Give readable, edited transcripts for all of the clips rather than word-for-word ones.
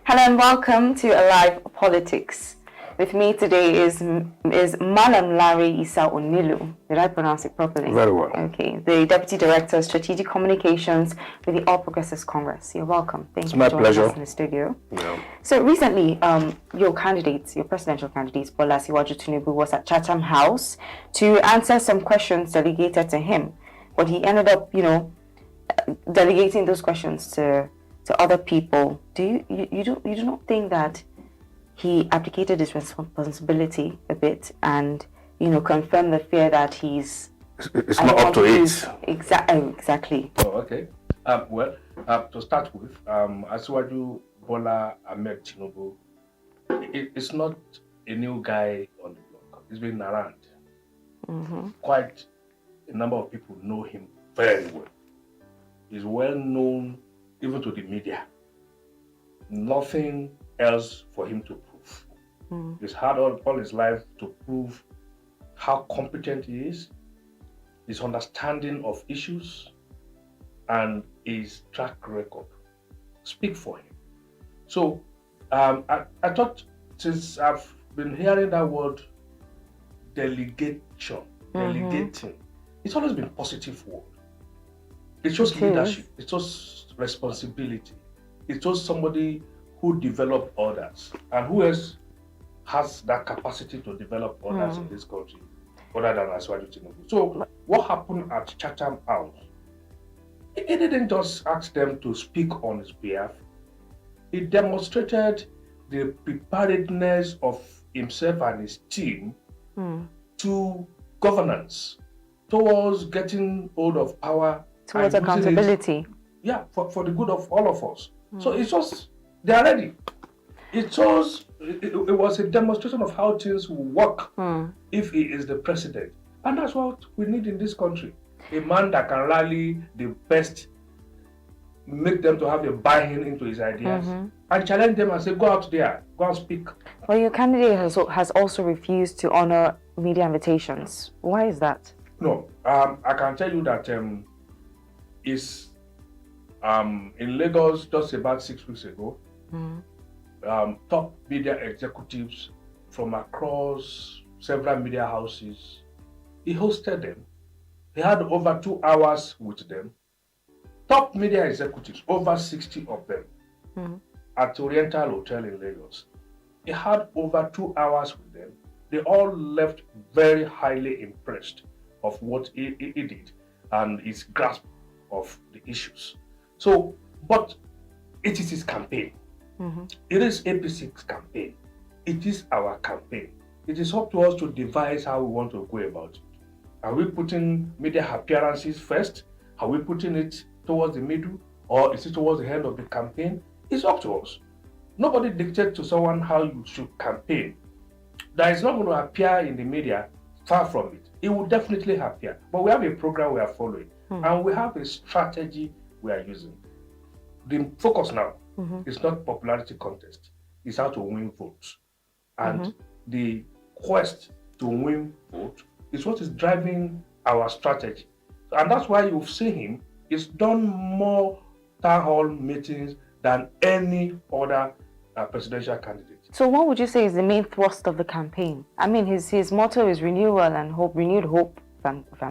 Hello and welcome to Alive Politics. With me today is Malam Larry Isa Onilu. Did I pronounce it properly? Very well. Okay, the Deputy Director of Strategic Communications with the All Progressives Congress. You're welcome. Thank you for joining us in the studio. Yeah. So recently, your presidential candidate, Bola Tinubu, was at Chatham House to answer some questions delegated to him, but he ended up, delegating those questions to other people. Do you do not think that he abdicated his responsibility a bit and confirmed the fear that he's not up to it? Exactly. Oh, okay. To start with, Asiwaju Bola Ahmed Tinubu, it's not a new guy on the block. He's been around. Mm-hmm. Quite a number of people know him very well. He's well known even to the media. Nothing else for him to prove. Mm. He's had all his life to prove how competent he is, his understanding of issues, and his track record speak for him. So I thought, since I've been hearing that word delegating, it's always been positive word. It shows leadership, it shows responsibility, it shows somebody who developed others, and who else has that capacity to develop others in this country other than Asiwaju Tinubu. So what happened at Chatham House? He didn't just ask them to speak on his behalf. He demonstrated the preparedness of himself and his team to governance, towards getting hold of power, towards accountability. For the good of all of us. So it's just, they are ready. It shows, it was a demonstration of how things will work if he is the president. And that's what we need in this country. A man that can rally the best, make them to have a buy-in into his ideas, and challenge them and say, go out there, go and speak. Well, your candidate has also refused to honor media invitations. Why is that? No, I can tell you that is in Lagos just about 6 weeks ago. Top media executives from across several media houses, he hosted them. He had over 2 hours with them. Top media executives, over 60 of them, at Oriental Hotel in Lagos. He had over 2 hours with them. They all left very highly impressed of what he did and his grasp of the issues. So, but it is his campaign. It is APC's campaign. It is our campaign. It is up to us to devise how we want to go about it. Are we putting media appearances first? Are we putting it towards the middle? Or is it towards the end of the campaign? It's up to us. Nobody dictates to someone how you should campaign. That is not going to appear in the media, far from it. It will definitely appear. But we have a program we are following. And we have a strategy we are using. The focus now is not popularity contest. It's how to win votes. And the quest to win votes is what is driving our strategy. And that's why you've seen him. He's done more town hall meetings than any other presidential candidate. So what would you say is the main thrust of the campaign? I mean, his motto is renewal and hope, renewed hope, if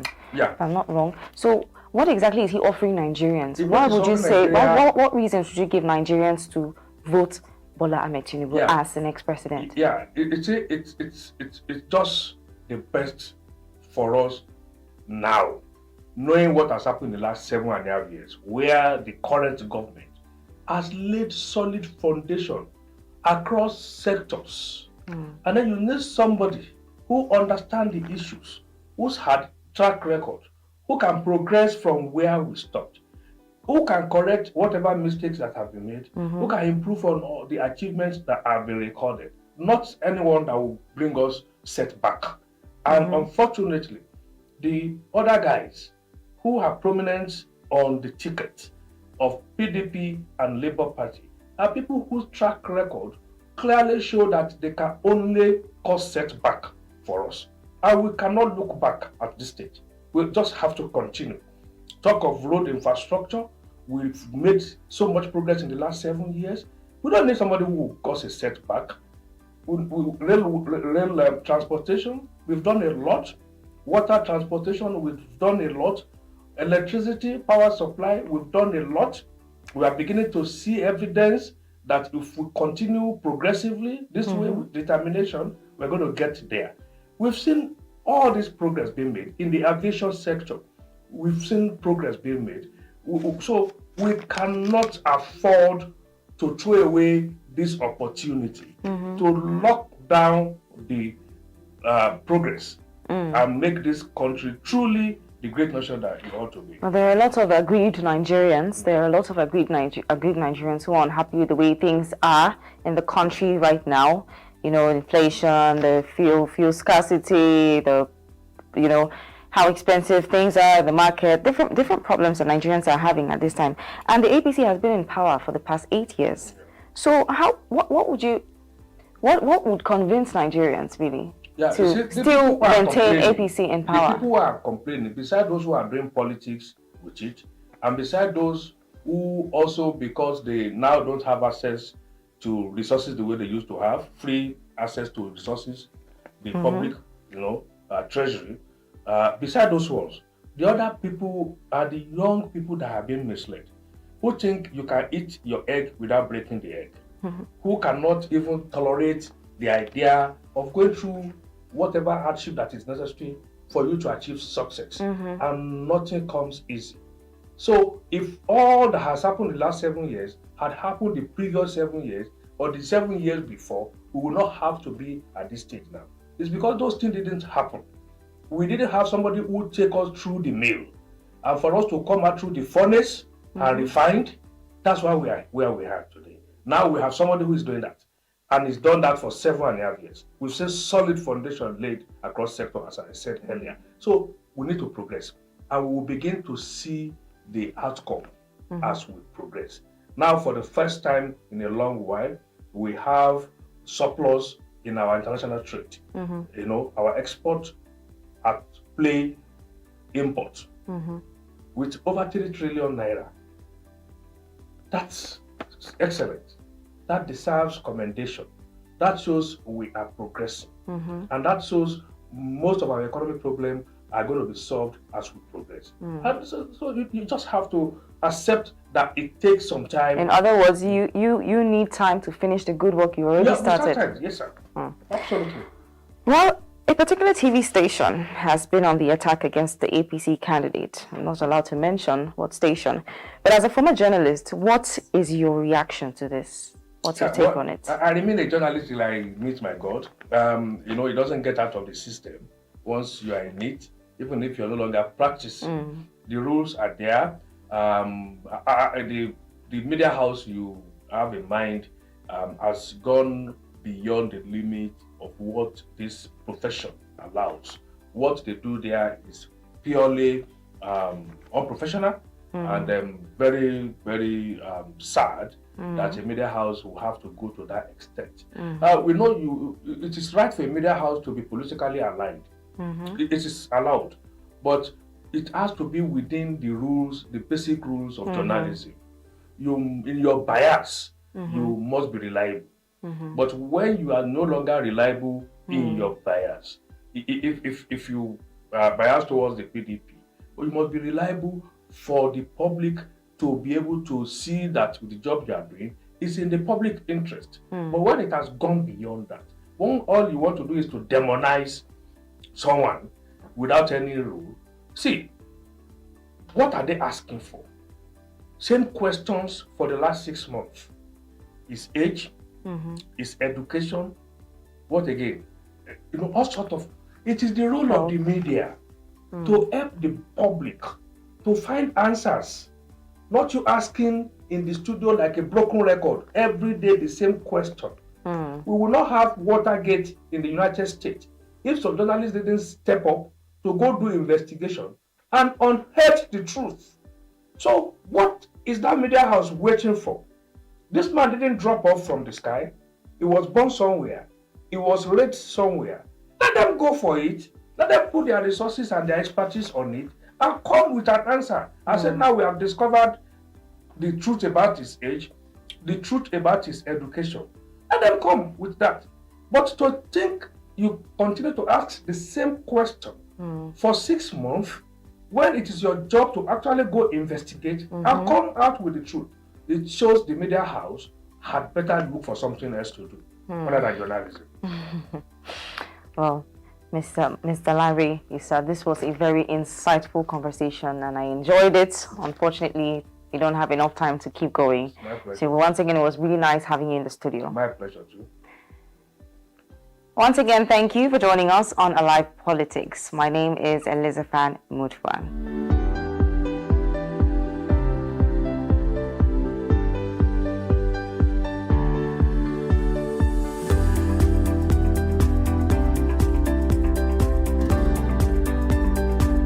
I'm not wrong. So what exactly is he offering Nigerians? What would you say, what reasons would you give Nigerians to vote Bola Ahmed Tinubu as the next president? It's just the best for us now, knowing what has happened in the last 7.5 years, where the current government has laid solid foundation across sectors. And then you need somebody who understands the issues, who's had track record, who can progress from where we stopped, who can correct whatever mistakes that have been made, who can improve on all the achievements that have been recorded, not anyone that will bring us setback. And unfortunately, the other guys who have prominence on the ticket of PDP and Labour Party are people whose track record clearly show that they can only cause setback for us. And we cannot look back at this stage. We just have to continue. Talk of road infrastructure, we've made so much progress in the last 7 years. We don't need somebody who will cause a setback. Rail transportation, we've done a lot. Water transportation, we've done a lot. Electricity, power supply, we've done a lot. We are beginning to see evidence that if we continue progressively this way with determination, we're going to get there. We've seen all this progress being made in the aviation sector. We've seen progress being made. So we cannot afford to throw away this opportunity to lock down the progress and make this country truly the great nation that it ought to be. Well, there are a lot of aggrieved Nigerians. There are a lot of aggrieved Nigerians who are unhappy with the way things are in the country right now. You know, inflation, the fuel scarcity, the, you know, how expensive things are in the market, different problems that Nigerians are having at this time. And the APC has been in power for the past 8 years. So what would convince Nigerians really to still maintain APC in power? The people who are complaining, besides those who are doing politics with it, and besides those who also, because they now don't have access to resources the way they used to have, free access to resources, the public, treasury. Beside those ones, the other people are the young people that have been misled, who think you can eat your egg without breaking the egg, who cannot even tolerate the idea of going through whatever hardship that is necessary for you to achieve success, and nothing comes easy. So if all that has happened in the last 7 years had happened the previous 7 years or the 7 years before, we would not have to be at this stage now. It's because those things didn't happen. We didn't have somebody who would take us through the mill. And for us to come out through the furnace and refined, that's why we are where we are today. Now we have somebody who is doing that. And he's done that for 7.5 years. We've seen solid foundation laid across sector, as I said earlier. So we need to progress. And we will begin to see the outcome as we progress. Now, for the first time in a long while, we have surplus in our international trade. You know, our export outplay import with over 3 trillion naira. That's excellent. That deserves commendation. That shows we are progressing. And that shows most of our economic problems are going to be solved as we progress. And so you just have to accept that it takes some time. In other words, you need time to finish the good work you already started. Yes, sir. Absolutely. Well, a particular TV station has been on the attack against the APC candidate. I'm not allowed to mention what station. But as a former journalist, what is your reaction to this? What's your take on it? I remain a journalist till I meet my God. You know, it doesn't get out of the system once you are in it, even if you're no longer practicing. The rules are there. The media house you have in mind has gone beyond the limit of what this profession allows. What they do there is purely unprofessional and very, very sad that a media house will have to go to that extent. We know it is right for a media house to be politically aligned. It is allowed, but it has to be within the rules, the basic rules of journalism. In your bias, you must be reliable. But when you are no longer reliable in your bias, if you are biased towards the PDP, you must be reliable for the public to be able to see that the job you are doing is in the public interest. But when it has gone beyond that, when all you want to do is to demonize someone without any rule, see, what are they asking for? Same questions for the last 6 months. Is age? Is education? What again? You know, all sort of. It is the role of the media to help the public to find answers. Not you asking in the studio like a broken record every day the same question. We will not have Watergate in the United States if some journalists didn't step up to go do investigation and unearth the truth. So what is that media house waiting for? This man didn't drop off from the sky. He was born somewhere. He was raised somewhere. Let them go for it. Let them put their resources and their expertise on it and come with an answer. I said, now we have discovered the truth about his age. the truth about his education. And then come with that. But to think you continue to ask the same question for 6 months when it is your job to actually go investigate and come out with the truth, it shows the media house had better look for something else to do other than journalism. Well, Mr. Larry, this was a very insightful conversation and I enjoyed it. Unfortunately, we don't have enough time to keep going. My pleasure. So once again, it was really nice having you in the studio. My pleasure too. Once again, thank you for joining us on Alive Politics. My name is Elizabeth Mutfwan.